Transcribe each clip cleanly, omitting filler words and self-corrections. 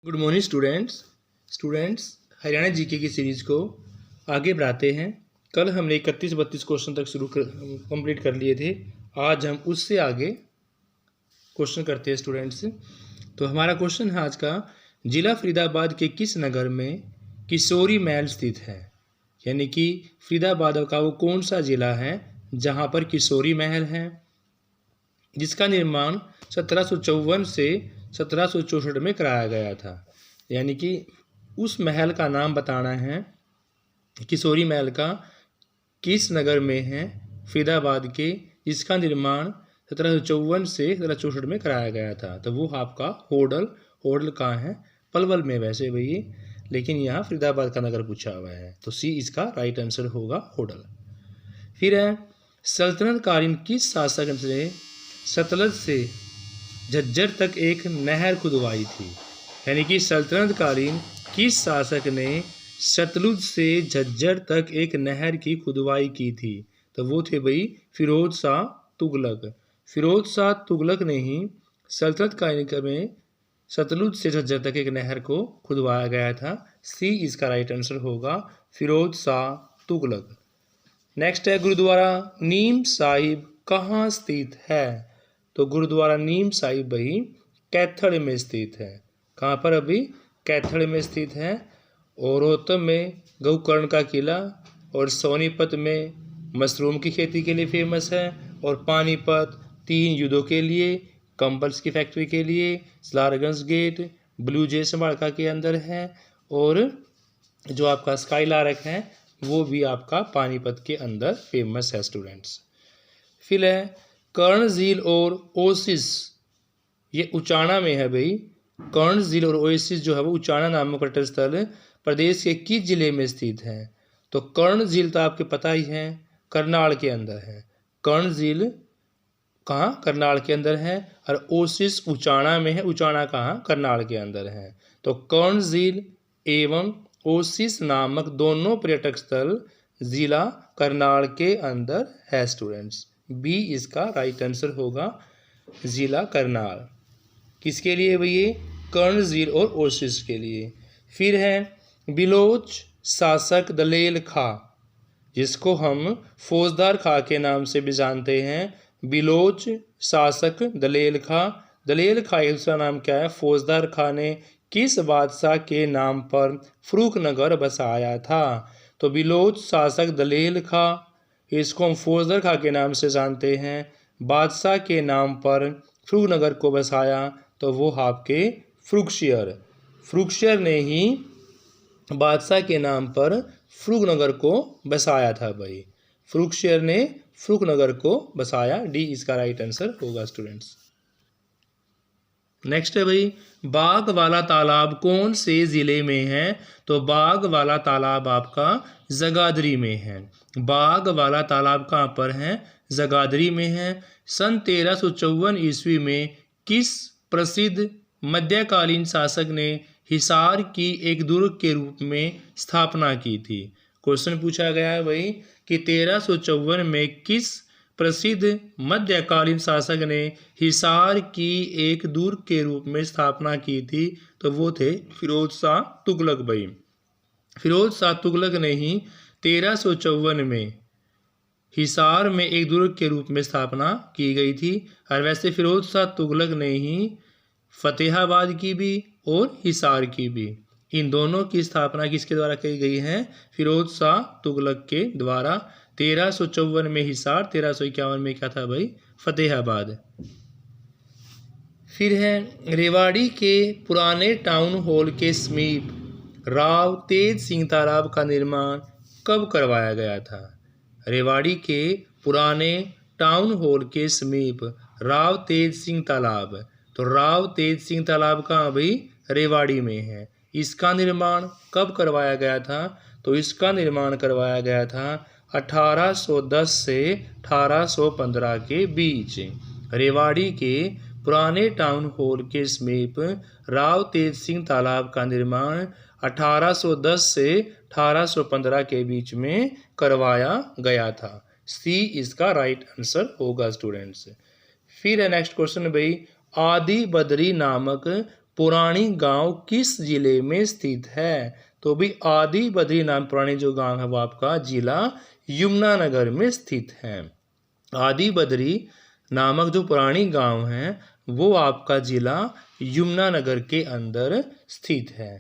Good morning students Haryana GK की series को आगे बढ़ाते हैं। कल हमने 31-32 क्वेश्चन तक कंप्लीट कर लिए थे। आज हम उससे आगे क्वेश्चन करते हैं स्टूडेंट्स। तो हमारा क्वेश्चन है आज का, जिला फरीदाबाद के किस नगर में किशोरी महल स्थित है। यानी कि फरीदाबाद का वो कौन सा ज़िला है जहाँ पर किशोरी महल है, जिसका निर्माण 1754 से 1764 में कराया गया था। यानी कि उस महल का नाम बताना है, किशोरी महल का किस नगर में है फरीदाबाद के, जिसका निर्माण 1754 से 1764 में कराया गया था। तो वो आपका होडल कहाँ है, पलवल में वैसे भाई, लेकिन यहाँ फरीदाबाद का नगर पूछा हुआ है, तो सी इसका राइट आंसर होगा होडल। फिर है, सल्तनत कालीन किस शासक ने सतलज से झज्जर तक एक नहर खुदवाई थी। यानी कि सल्तनत कालीन किस शासक ने सतलुज से झज्जर तक एक नहर की खुदवाई की थी। तो वो थे भाई फिरोज शाह तुगलक। फिरोज शाह तुगलक ने ही सल्तनत कालीन में सतलुज से झज्जर तक एक नहर को खुदवाया गया था। सी इसका राइट आंसर होगा फिरोज शाह तुगलक। नेक्स्ट है, गुरुद्वारा नीम साहिब कहाँ स्थित है। तो गुरुद्वारा नीम साहिब भाई कैथल में स्थित है। कहाँ पर अभी, कैथल में स्थित है। और रोहतम में गोकर्ण का किला, और सोनीपत में मशरूम की खेती के लिए फेमस है, और पानीपत 3 युद्धों के लिए, कंबल्स की फैक्ट्री के लिए, सलारगंज गेट ब्लू जे स्मारका के अंदर है, और जो आपका स्काई लार्क है वो भी आपका पानीपत के अंदर फेमस है स्टूडेंट्स। फिर है, कर्ण झील और ओसिस, ये उचाना में है भाई। कर्ण झील और ओएसिस जो है वो उचाना नामक पर्यटन स्थल प्रदेश के किस जिले में स्थित है। तो कर्ण झील तो आपके पता ही है, करनाल के अंदर है। कर्ण झील कहाँ, करनाल के अंदर है, और ओसिस उचाना में है। उचाना कहाँ, करनाल के अंदर है। तो कर्ण झील एवं ओसिस नामक दोनों पर्यटक स्थल जिला करनाल के अंदर है स्टूडेंट्स। बी इसका राइट आंसर होगा जिला करनाल। किसके लिए भैया, कर्ण झील और ओसिस के लिए। फिर है, बिलोच शासक दलेल खां, जिसको हम फौजदार खां के नाम से भी जानते हैं। बिलोच शासक दलेल खां, दलेल खां का दूसरा नाम क्या है, फौजदार खां ने किस बादशाह के नाम पर फर्रुखनगर बसाया था। तो बिलोच शासक दलेल खां, इसको हम फौजदार खां के नाम से जानते हैं। बादशाह के नाम पर फर्रुखनगर को बसाया तो वो आपके फर्रुखशियर ने ही बादशाह के नाम पर फर्रुखनगर को बसाया था भाई। फर्रुखशियर ने फर्रुखनगर को बसाया। डी इसका राइट आंसर होगा स्टूडेंट्स। नेक्स्ट है भाई, बाघ वाला तालाब कौन से ज़िले में है। तो बाघ वाला तालाब आपका जगाधरी में है। बाघ वाला तालाब कहाँ पर है, जगाधरी में है। सन 1354 ईस्वी में किस प्रसिद्ध मध्यकालीन शासक ने हिसार की एक दुर्ग के रूप में स्थापना की थी। क्वेश्चन पूछा गया है भाई कि 1354 में किस प्रसिद्ध मध्यकालीन शासक ने हिसार की एक दुर्ग के रूप में स्थापना की थी। तो वो थे फिरोज शाह तुगलक भाई। फिरोज शाह तुगलक ने ही 1354 में हिसार में एक दुर्ग के रूप में स्थापना की गई थी। और वैसे फिरोज शाह तुगलक ने ही फतेहाबाद की भी और हिसार की भी, इन दोनों की स्थापना किसके द्वारा की गई है, फिरोज शाह तुगलक के द्वारा। 1354 में हिसार, 1351 में क्या था भाई, फतेहाबाद। फिर है, रेवाड़ी के पुराने टाउन हॉल के समीप राव तेज सिंह तालाब का निर्माण कब करवाया गया था। रेवाड़ी के पुराने टाउन हॉल के समीप राव तेज सिंह तालाब, तो राव तेज सिंह तालाब कहाँ भाई, रेवाड़ी में है। इसका निर्माण कब करवाया गया था। तो इसका निर्माण करवाया गया था 1810 से 1815 के बीच। रेवाड़ी के पुराने टाउन हॉल के समीप राव तेज सिंह तालाब का निर्माण 1810 से 1815 के बीच में करवाया गया था। सी इसका राइट आंसर होगा स्टूडेंट्स। फिर है नेक्स्ट क्वेश्चन भाई, आदि बद्री नामक पुरानी गांव किस जिले में स्थित है? तो भी आदि बद्री नाम पुरानी जो गांव है वो आपका जिला यमुनानगर में स्थित है। आदि बद्री नामक जो पुरानी गांव है वो आपका जिला यमुनानगर के अंदर स्थित है।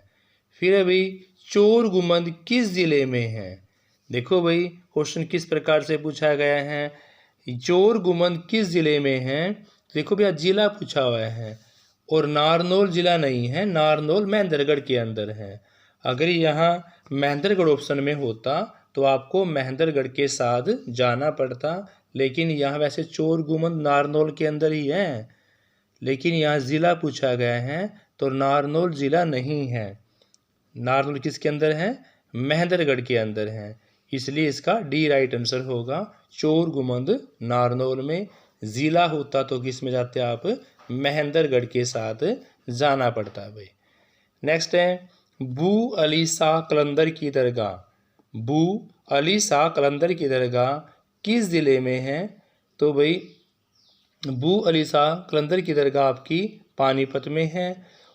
फिर अभी चोर गुम्बद किस जिले में है? देखो भाई क्वेश्चन किस प्रकार से पूछा गया है। चोर गुम्बद किस जिले में है? देखो भैया जिला पूछा हुआ है और नारनौल जिला नहीं है, नारनौल महेंद्रगढ़ के अंदर है। अगर यहाँ महेंद्रगढ़ ऑप्शन में होता तो आपको महेंद्रगढ़ के साथ जाना पड़ता, लेकिन यहाँ वैसे चोर गुम्बद नारनौल के अंदर ही है, लेकिन यहाँ ज़िला पूछा गया है तो नारनौल ज़िला नहीं है। नारनौल किसके अंदर है? महेंद्रगढ़ के अंदर है, इसलिए इसका डी राइट आंसर होगा। चोर गुम्बद नारनौल में, ज़िला होता तो किस में जाते आप? महेंद्रगढ़ के साथ जाना पड़ता है भाई। नेक्स्ट है बू अली शाह कलंदर की दरगाह। बू अली शाह कलंदर की दरगाह किस ज़िले में है? तो भाई बू अली शाह कलंदर की दरगाह आपकी पानीपत में है।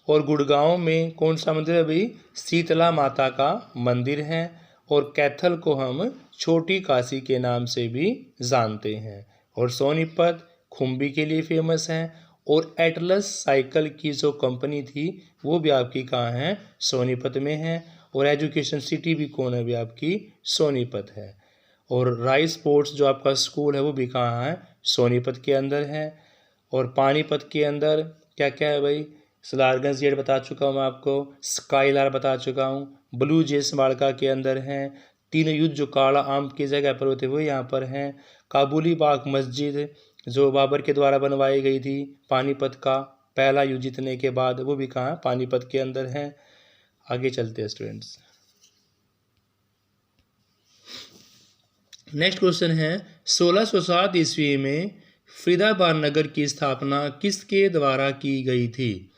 और गुड़गांव में कौन सा मंदिर है भाई? शीतला माता का मंदिर है। और कैथल को हम छोटी काशी के नाम से भी जानते हैं। और सोनीपत खुम्बी के लिए फेमस है। और एटलस साइकिल की जो कंपनी थी वो भी आपकी कहाँ है? सोनीपत में है। और एजुकेशन सिटी भी कौन है भी आपकी? सोनीपत है। और राइस स्पोर्ट्स जो आपका स्कूल है वो भी कहाँ है? सोनीपत के अंदर है। और पानीपत के अंदर क्या क्या है भाई? सलारगंज गेट बता चुका हूँ मैं आपको, स्काईलार बता चुका हूँ, ब्लू जेस माड़का के अंदर हैं, 3 युद्ध जो काला आम की जगह पर होते वो यहाँ पर हैं, काबुली बाग मस्जिद जो बाबर के द्वारा बनवाई गई थी पानीपत का पहला युद्ध जीतने के बाद, वो भी कहाँ? पानीपत के अंदर है। आगे चलते हैं स्टूडेंट्स। नेक्स्ट क्वेश्चन है 1607 ईस्वी में फरीदाबाद नगर की स्थापना किसके द्वारा की गई थी?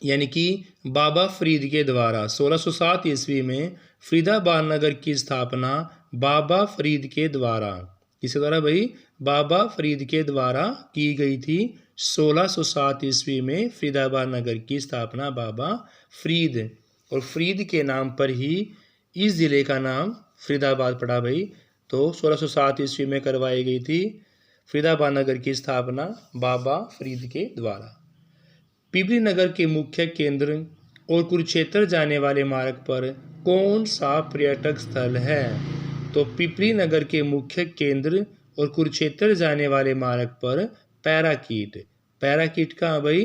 यानी कि बाबा फरीद के द्वारा 1607 ईस्वी में फरीदाबाद नगर की स्थापना बाबा फरीद के द्वारा, किसके द्वारा भाई? बाबा फरीद के द्वारा की गई थी। 1607 ईस्वी में फरीदाबाद नगर की स्थापना बाबा फरीद, और फरीद के नाम पर ही इस ज़िले का नाम फरीदाबाद पड़ा भाई। तो 1607 ईस्वी में करवाई गई थी फरीदाबाद नगर की स्थापना बाबा फरीद के द्वारा। पिपली नगर के मुख्य केंद्र और कुरुक्षेत्र जाने वाले मार्ग पर कौन सा पर्यटक स्थल है? तो पिपली नगर के मुख्य केंद्र और कुरुक्षेत्र जाने वाले मार्ग पर पैराकीट, पैराकीट कहाँ भाई?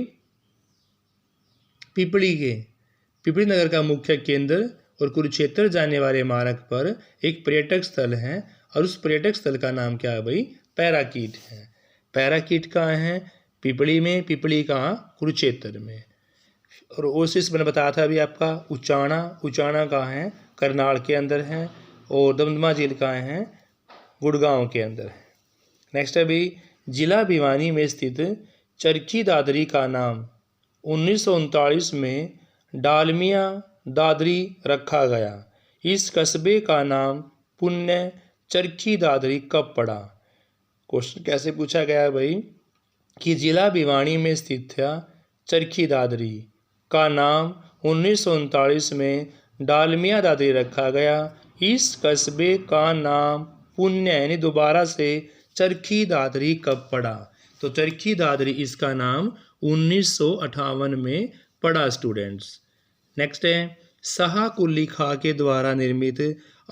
पिपली नगर का मुख्य केंद्र और कुरुक्षेत्र जाने वाले मार्ग पर एक पर्यटक स्थल है, और उस पर्यटक स्थल का नाम क्या है भाई? पैराकीट है। पैराकीट कहाँ है? पिपली में, पिपली कहाँ? कुरुक्षेत्र में। और ओसिस मैंने बताया था अभी आपका उचाना, उचाना कहाँ है? करनाल के अंदर है। और दमदमा झील कहाँ है? गुड़गांव के अंदर है। नेक्स्ट है भाई जिला भिवानी में स्थित चरखी दादरी का नाम 1939 में डालमिया दादरी रखा गया। इस कस्बे का नाम पुण्य चरखी दादरी कब पड़ा? क्वेश्चन कैसे पूछा गया है भाई कि जिला भिवानी में स्थित था चरखी दादरी का नाम 1939 में डालमिया दादरी रखा गया। इस कस्बे का नाम पुण्य यानी दोबारा से चरखी दादरी कब पड़ा? तो चरखी दादरी इसका नाम 1958 में पड़ा स्टूडेंट्स। नेक्स्ट है शाह कुली खां के द्वारा निर्मित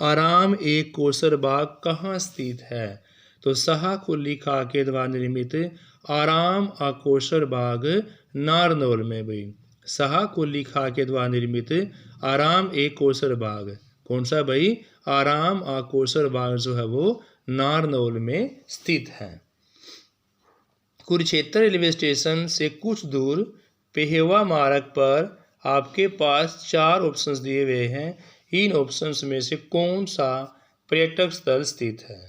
आराम ए कौसर बाग कहाँ स्थित है? तो शाह कुली खां के द्वारा निर्मित आराम आ कौसर बाग नारनौल में भाई। शाह कुली खां के द्वारा निर्मित आराम ए कौसर बाग कौन सा भाई? आराम आ कौसर बाग जो है वो नारनौल में स्थित है। कुरुक्षेत्र रेलवे स्टेशन से कुछ दूर पेहवा मार्ग पर आपके पास 4 ऑप्शंस दिए हुए हैं। इन ऑप्शंस में से कौन सा पर्यटक स्थल स्थित है?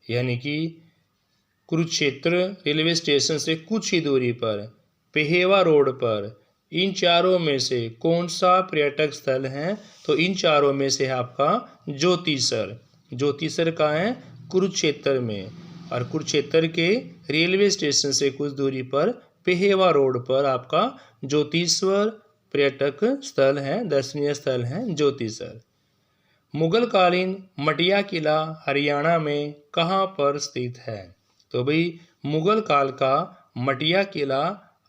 यानी कि कुरुक्षेत्र रेलवे स्टेशन से कुछ ही दूरी पर पेहवा रोड पर इन चारों में से कौन सा पर्यटक स्थल है? तो इन चारों में से है आपका ज्योतिसर। ज्योतिसर कहाँ है? कुरुक्षेत्र में। और कुरुक्षेत्र के रेलवे स्टेशन से कुछ दूरी पर पेहेवा रोड पर आपका ज्योतिश्वर पर्यटक स्थल है, दर्शनीय स्थल है ज्योतिसर। मुगल कालीन मटिया किला हरियाणा में कहाँ पर स्थित है? तो भाई मुगल काल का मटिया किला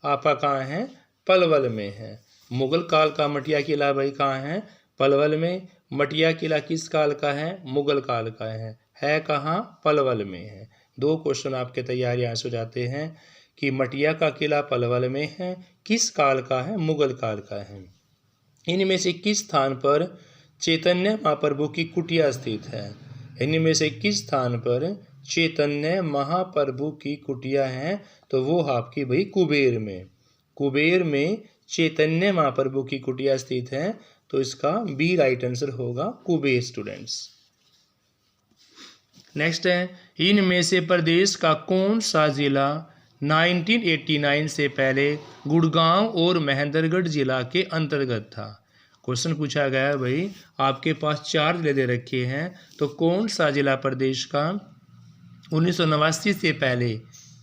आपका कहाँ है? पलवल में है। मुगल काल का मटिया किला भाई कहाँ है? पलवल में। मटिया किला किस काल का है? मुगल काल का है कहाँ? पलवल में है। 2 क्वेश्चन आपके तैयारी आंसर हो जाते हैं कि मटिया का किला पलवल में है, किस काल का है? मुगल काल का है। इनमें से किस स्थान पर चैतन्य महाप्रभु की कुटिया स्थित है? इनमें से किस स्थान पर चैतन्य महाप्रभु की कुटिया है? तो वो आपकी भाई कुबेर में। कुबेर में चैतन्य महाप्रभु की कुटिया स्थित है, तो इसका बी राइट आंसर होगा कुबेर स्टूडेंट्स। नेक्स्ट है, इनमें से प्रदेश का कौन सा जिला 1989 से पहले गुड़गांव और महेंद्रगढ़ जिला के अंतर्गत था? क्वेश्चन पूछा गया है भाई, आपके पास 4 जिले दे रखे हैं, तो कौन सा जिला प्रदेश का 1989 से पहले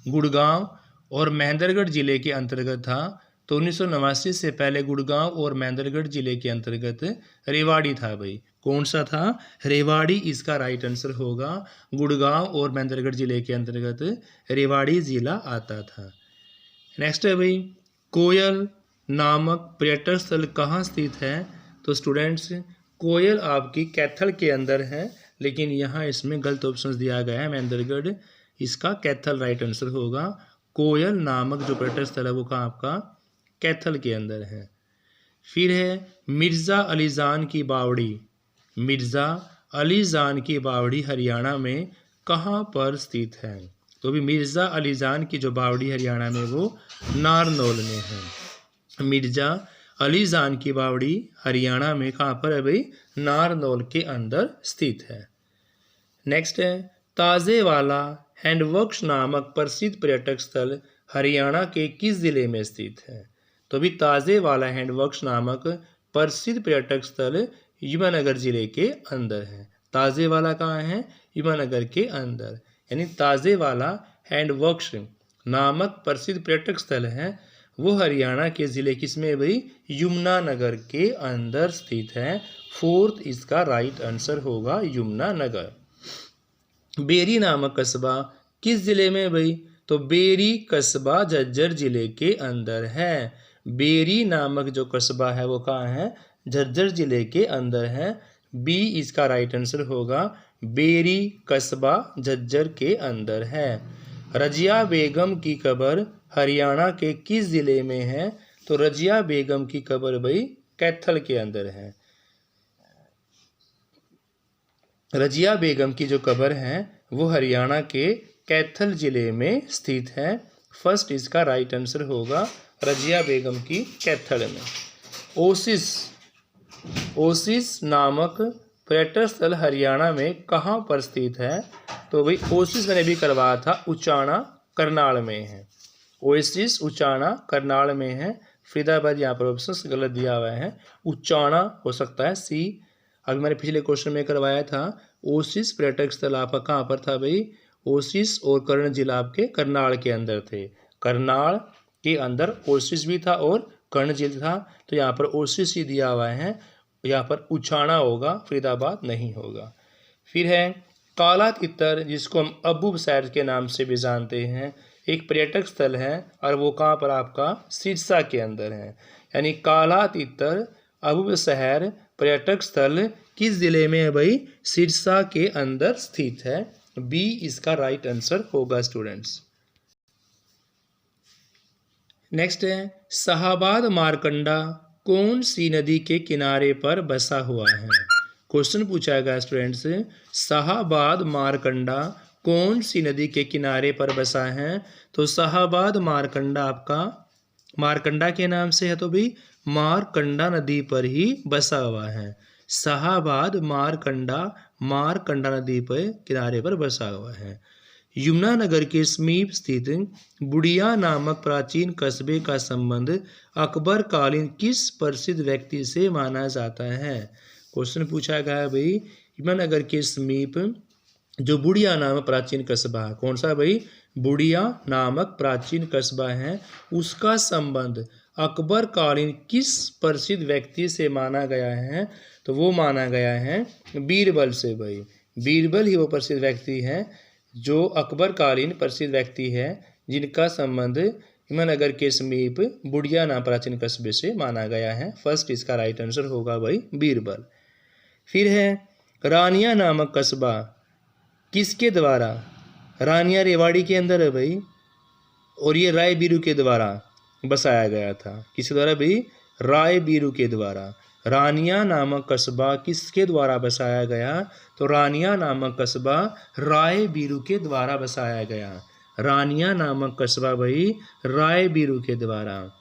गुड़गांव और महेंद्रगढ़ जिले के अंतर्गत था? तो 1989 से पहले गुड़गांव और महेंद्रगढ़ जिले के अंतर्गत रेवाड़ी था भाई। कौन सा था? रेवाड़ी इसका राइट आंसर होगा। गुड़गांव और महेंद्रगढ़ जिले के अंतर्गत रेवाड़ी जिला आता था। नेक्स्ट है भाई, कोयल नामक पर्यटक स्थल कहाँ स्थित है? तो स्टूडेंट्स कोयल आपकी कैथल के अंदर है, लेकिन यहाँ इसमें गलत ऑप्शन दिया गया है महेंद्रगढ़, इसका कैथल राइट आंसर होगा। कोयल नामक जो पर्यटक स्थल है वो कहाँ आपका? कैथल के अंदर है। फिर है मिर्ज़ा अली जान की बावड़ी। मिर्ज़ा अली जान की बावड़ी हरियाणा में कहाँ पर स्थित है? तो भी मिर्ज़ा अली जान की जो बावड़ी हरियाणा में वो नारनौल में है। मिर्ज़ा अली जान की बावड़ी हरियाणा में कहाँ पर है भाई? नारनौल के अंदर स्थित है। नेक्स्ट है, ताज़ेवाला हैंडवर्क्स नामक प्रसिद्ध पर्यटक स्थल हरियाणा के किस जिले में स्थित है? तो भी ताज़ेवाला हैंडवर्क्स नामक प्रसिद्ध पर्यटक स्थल यमुनानगर जिले के अंदर है। ताज़ेवाला कहाँ है? यमुनानगर के अंदर। यानी ताज़ेवाला हैंडवर्क्स नामक प्रसिद्ध पर्यटक स्थल है वो हरियाणा के ज़िले किसमें भाई? यमुनानगर के अंदर स्थित है। 4th इसका राइट आंसर होगा यमुनानगर। बेरी नामक कस्बा किस ज़िले में भाई? तो बेरी कस्बा झज्जर ज़िले के अंदर है। बेरी नामक जो कस्बा है वो कहाँ है? झज्जर ज़िले के अंदर है। बी इसका राइट आंसर होगा। बेरी कस्बा झज्जर के अंदर है। रजिया बेगम की कब्र हरियाणा के किस ज़िले में है? तो रजिया बेगम की कब्र भाई कैथल के अंदर है। रजिया बेगम की जो कब्र है वो हरियाणा के कैथल ज़िले में स्थित है। फर्स्ट इसका राइट आंसर होगा रजिया बेगम की कैथल में। ओसिस नामक पर्यटक स्थल हरियाणा में कहाँ पर स्थित है? तो भाई ओसिस मैंने भी करवाया था, उचाना करनाल में है। ओएसिस उचाना करनाल में है। फरीदाबाद यहाँ पर ऑप्शन गलत दिया हुआ है, उचाना हो सकता है सी। अभी मैंने पिछले क्वेश्चन में करवाया था ओसिस पर्यटक स्थल आपका कहाँ पर था भाई? ओसिस और कर्ण जिला आपके करनाल के अंदर थे। करनाल के अंदर ओसिस भी था और कर्ण जिला था, तो यहाँ पर ओसिस ही दिया हुआ है, यहाँ पर उछाना होगा, फरीदाबाद नहीं होगा। फिर है काला तितर, जिसको हम अबू शहर के नाम से भी जानते हैं, एक पर्यटक स्थल है और वो कहाँ पर आपका? सिरसा के अंदर है। यानी काला तितर अबू शहर पर्यटक स्थल किस जिले में है भाई? सिरसा के अंदर स्थित है। बी इसका राइट आंसर होगा स्टूडेंट्स। नेक्स्ट है शाहाबाद मारकंडा कौन सी नदी के किनारे पर बसा हुआ है? क्वेश्चन पूछा गया स्टूडेंट्स, शाहाबाद मारकंडा कौन सी नदी के किनारे पर बसा है? तो शाहाबाद मारकंडा आपका मारकंडा के नाम से है, तो भी मारकंडा नदी पर ही बसा हुआ है। शाहाबाद मारकंडा नदी पर किनारे पर बसा हुआ है। यमुनानगर के समीप स्थित बुढ़िया नामक प्राचीन कस्बे का संबंध अकबर कालीन किस प्रसिद्ध व्यक्ति से माना जाता है? क्वेश्चन पूछा गया है भाई, यमुनानगर के समीप जो बुढ़िया नामक प्राचीन कस्बा है, कौन सा भाई, बुढ़िया नामक प्राचीन कस्बा है, उसका संबंध अकबर कालीन किस प्रसिद्ध व्यक्ति से माना गया है, तो वो माना गया है बीरबल से भाई। बीरबल ही वो प्रसिद्ध व्यक्ति है जो अकबर कालीन प्रसिद्ध व्यक्ति है जिनका संबंध हिमानगर के समीप बुढ़िया नाम प्राचीन कस्बे से माना गया है। फर्स्ट इसका राइट आंसर होगा भाई बीरबल। फिर है रानिया नामक कस्बा किसके द्वारा, रानिया रेवाड़ी के अंदर है भाई, और ये राय बीरू के द्वारा बसाया गया था। किसके द्वारा भाई, राय बीरू के द्वारा। रानिया नामक कस्बा किसके द्वारा बसाया गया, तो रानिया नामक कस्बा राय बीरू के द्वारा बसाया गया। रानिया नामक कस्बा भाई राय बीरू के द्वारा,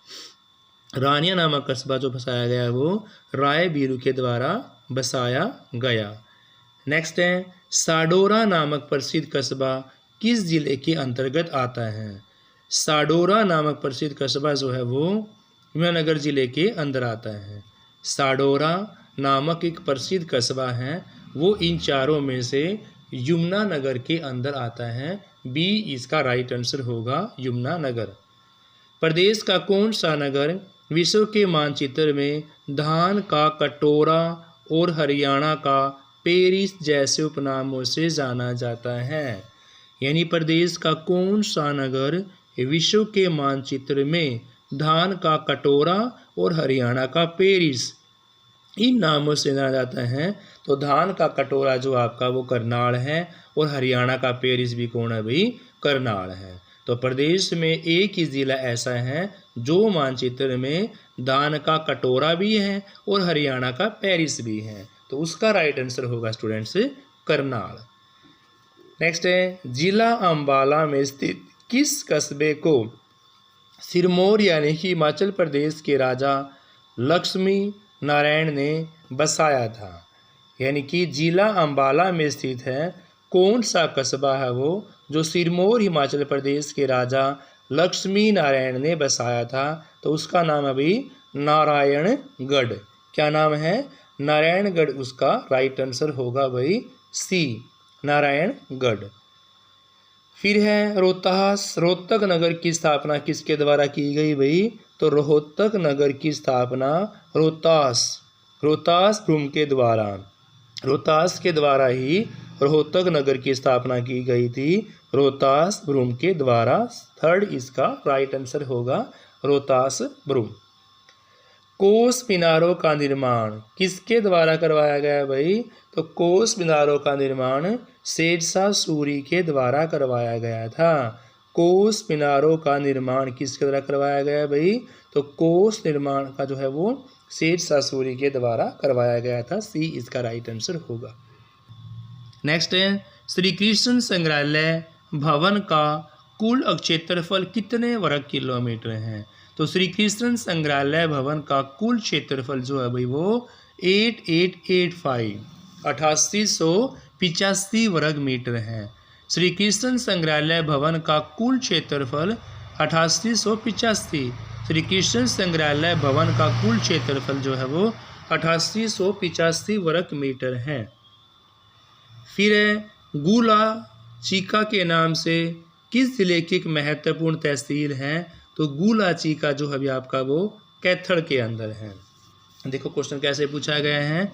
रानिया नामक कस्बा जो बसाया गया वो राय बीरू के द्वारा बसाया गया। नेक्स्ट है साडोरा नामक प्रसिद्ध कस्बा किस जिले के अंतर्गत आता है। साडोरा नामक प्रसिद्ध कस्बा जो है वो हिमानगर जिले के अंदर आता है। साडोरा नामक एक प्रसिद्ध कस्बा है, वो इन चारों में से यमुनानगर के अंदर आता है। बी इसका राइट आंसर होगा यमुनानगर। प्रदेश का कौन सा नगर विश्व के मानचित्र में धान का कटोरा और हरियाणा का पेरिस जैसे उपनामों से जाना जाता है। यानी प्रदेश का कौन सा नगर विश्व के मानचित्र में धान का कटोरा और हरियाणा का पेरिस इन नामों से जाना जाता है, तो धान का कटोरा जो आपका वो करनाल है और हरियाणा का पेरिस भी कौन है भाई, करनाल है। तो प्रदेश में एक ही ज़िला ऐसा है जो मानचित्र में धान का कटोरा भी है और हरियाणा का पेरिस भी है, तो उसका राइट आंसर होगा स्टूडेंट्स करनाल। नेक्स्ट है जिला अंबाला में स्थित किस कस्बे को सिरमौर यानी कि हिमाचल प्रदेश के राजा लक्ष्मी नारायण ने बसाया था। यानी कि जिला अंबाला में स्थित है कौन सा कस्बा है वो जो सिरमौर हिमाचल प्रदेश के राजा लक्ष्मी नारायण ने बसाया था, तो उसका नाम है भाई नारायणगढ़। क्या नाम है, नारायणगढ़ उसका राइट आंसर होगा भाई सी, नारायणगढ़। फिर है रोहतास, रोहतक नगर की स्थापना किसके द्वारा की गई भाई, तो रोहतक नगर की स्थापना रोहतास भ्रूम के द्वारा, रोहतास के द्वारा ही रोहतक नगर की स्थापना की गई थी, रोहतास भ्रूम के द्वारा। थर्ड इसका राइट आंसर होगा रोहतास भ्रूम। कोस मीनारों का निर्माण किसके द्वारा करवाया गया भाई, तो कोस मीनारों का निर्माण शेरशाह सूरी के द्वारा करवाया गया था। कोस मीनारों का निर्माण किसके द्वारा करवाया गया भाई, तो कोस निर्माण का जो है वो शेरशाह सूरी के द्वारा करवाया गया था। सी इसका राइट आंसर होगा। नेक्स्ट है श्री कृष्ण संग्रहालय भवन का कुल क्षेत्रफल कितने वर्ग किलोमीटर है, तो श्री कृष्ण संग्रहालय भवन का कुल क्षेत्रफल जो है भाई वो 8885 वर्ग मीटर है। श्री कृष्ण संग्रहालय भवन का कुल क्षेत्रफल 8885, श्री कृष्ण संग्रहालय भवन का कुल क्षेत्रफल जो है वो 8885 वर्ग मीटर है। फिर है गुला चीका के नाम से किस जिले की एक महत्वपूर्ण तहसील है, तो गुला चीका जो है आपका वो कैथल के अंदर है। देखो क्वेश्चन कैसे पूछा गया है,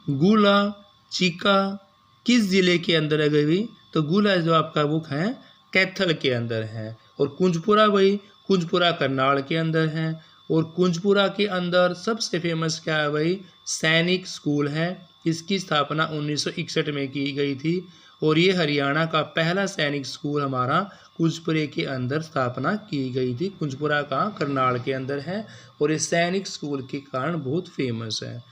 गुला चीका किस जिले के अंदर है गई, तो गुला जो आपका वो है कैथल के अंदर है। और कुंजपुरा भाई, कुंजपुरा करनाल के अंदर है। और कुंजपुरा के अंदर सबसे फेमस क्या है भाई, सैनिक स्कूल है। इसकी स्थापना 1961 में की गई थी और ये हरियाणा का पहला सैनिक स्कूल हमारा कुंजपुरे के अंदर स्थापना की गई थी। कुंजपुरा का करनाल के अंदर है और ये सैनिक स्कूल के कारण बहुत फेमस है।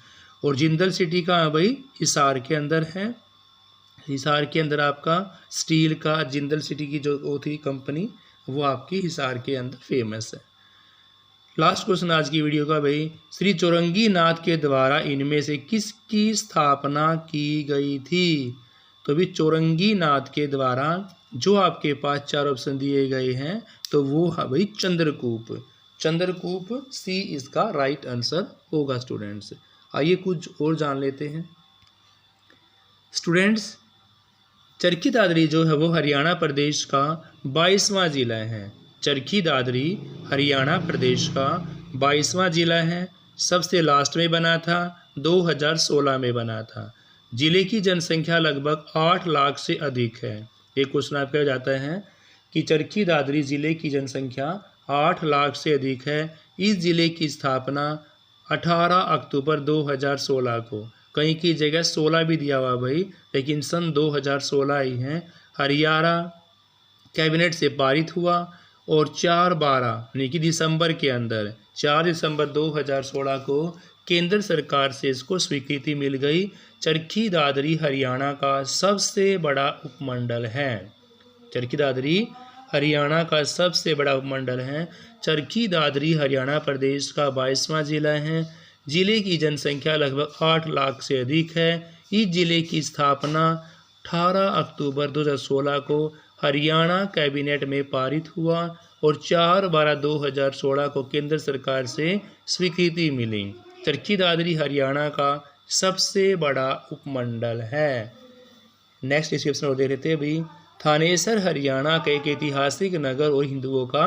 और जिंदल सिटी का भाई हिसार के अंदर है। हिसार के अंदर आपका स्टील का जिंदल सिटी की जो वो थी कंपनी, वो आपकी हिसार के अंदर फेमस है। लास्ट क्वेश्चन आज की वीडियो का भाई, श्री चौरंगी नाथ के द्वारा इनमें से किसकी स्थापना की गई थी, तो भी चौरंगी नाथ के द्वारा जो आपके पास 4 ऑप्शन दिए गए हैं तो वो है भाई चंद्रकूप। चंद्रकूप सी इसका राइट आंसर होगा स्टूडेंट्स। आइए कुछ और जान लेते हैं स्टूडेंट्स। चरखी दादरी जो है वो हरियाणा प्रदेश का 22वां जिला है। चरखी दादरी हरियाणा प्रदेश का 22वां जिला है। सबसे लास्ट में बना था, 2016 में बना था। जिले की जनसंख्या लगभग 8 लाख से अधिक है। एक क्वेश्चन आपका जाता है कि चरखी दादरी जिले की जनसंख्या 8 लाख से अधिक है। इस जिले की स्थापना 18 अक्टूबर 2016 को, कहीं की जगह 16 भी दिया हुआ भाई, लेकिन सन 2016 ही है, हरियाणा कैबिनेट से पारित हुआ और 4/12 यानी कि दिसंबर के अंदर 4 दिसंबर 2016 को केंद्र सरकार से इसको स्वीकृति मिल गई। चरखी दादरी हरियाणा का सबसे बड़ा उपमंडल है। चरखी दादरी हरियाणा का सबसे बड़ा उपमंडल है। चरखी दादरी हरियाणा प्रदेश का 22वां जिला है। जिले की जनसंख्या लगभग 8 लाख से अधिक है। इस जिले की स्थापना 18 अक्टूबर 2016 को हरियाणा कैबिनेट में पारित हुआ और 4/12/2016 को केंद्र सरकार से स्वीकृति मिली। चरखी दादरी हरियाणा का सबसे बड़ा उपमंडल है। नेक्स्ट डिस्क्रिप्शन और देख लेते हैं भाई। थानेसर हरियाणा का एक ऐतिहासिक नगर और हिंदुओं का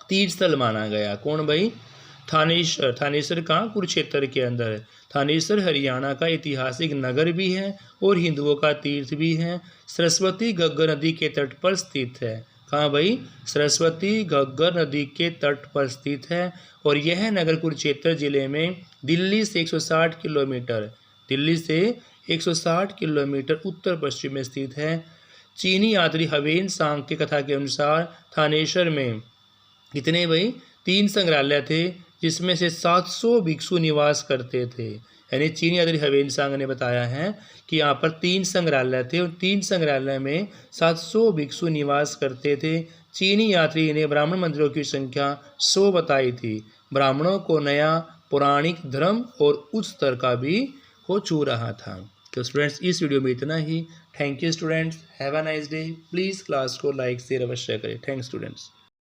तीर्थ स्थल माना गया। कौन भाई? थानेसर। थानेसर कहाँ? कुरुक्षेत्र के अंदर है। थानेसर हरियाणा का ऐतिहासिक नगर भी है और हिंदुओं का तीर्थ भी है। सरस्वती घग्गर नदी के तट पर स्थित है। कहाँ भाई? सरस्वती घग्गर नदी के तट पर स्थित है और यह नगर कुरुक्षेत्र जिले में दिल्ली से 160 किलोमीटर उत्तर पश्चिम में स्थित है। चीनी यात्री हवेन सांग की कथा के अनुसार थानेसर में कितने भाई? 3 संग्रहालय थे, जिसमें से 700 भिक्षु निवास करते थे। यानी चीनी यात्री हवेन सांग ने बताया है कि यहाँ पर 3 संग्रहालय थे और 3 संग्रहालय में 700 भिक्षु निवास करते थे। चीनी यात्री ने ब्राह्मण मंदिरों की संख्या 100 बताई थी। ब्राह्मणों को नया पौराणिक धर्म और उच्च स्तर का भी हो छू रहा था। तो स्टूडेंट्स, इस वीडियो में इतना ही। Thank you students, have a nice day. Please class को लाइक शेयर अवश्य करें। Thanks students.